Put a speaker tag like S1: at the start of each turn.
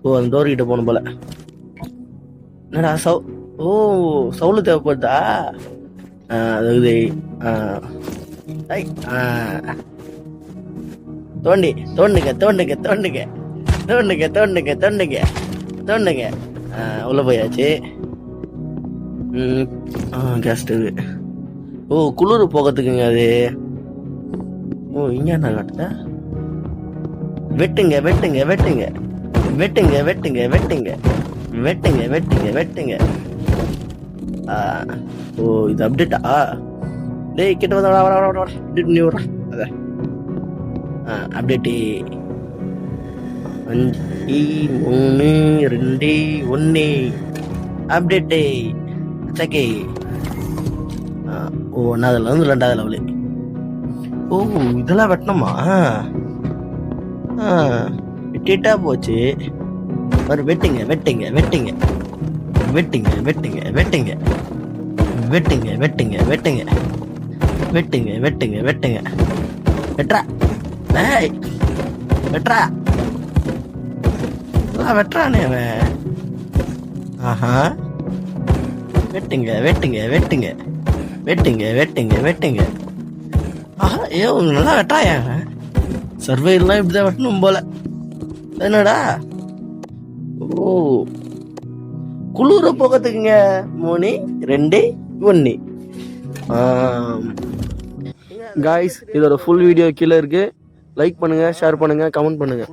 S1: ஓ அந்த டோர் கிட்ட போகணும் போல. என்னடா ஓ சவுளு தேவைப்படுதா? அதாவது தோண்டுங்க. உள்ள போயாச்சு. Gas stove. ஓ குளிர் போகிறதுக்குங்க அது. ஓ இங்க என்ன காட்டுத? வெட்டுங்க. ஓ இது அப்டேட்டா? டேய் கிட்ட வர அத அப்டேட்டு 5 3 2 1 அப்டேட்டு சக்கே. ஓ ஒன்னாவதுல இருந்து 2வது லெவலு. ஓ இதெல்லாம் வெட்டணுமா? வெட்டிட்டா போச்சு. வெட்டுங்க. வெட்றா. ஏய் வெட்றா. வெட்டுறானே அவன். ஆஹா வெட்டுங்க. ஆஹா ஏ நல்லா வெட்டாயா? சர்வேலாம் இப்படிதான் வெட்டணும் போல. என்னடா? ஓ குளிர போகிறதுக்குங்க. 3 2 1. காய்ஸ் இதோட ஃபுல் வீடியோ கீழே இருக்கு. லைக் பண்ணுங்க, ஷேர் பண்ணுங்க, கமெண்ட் பண்ணுங்க.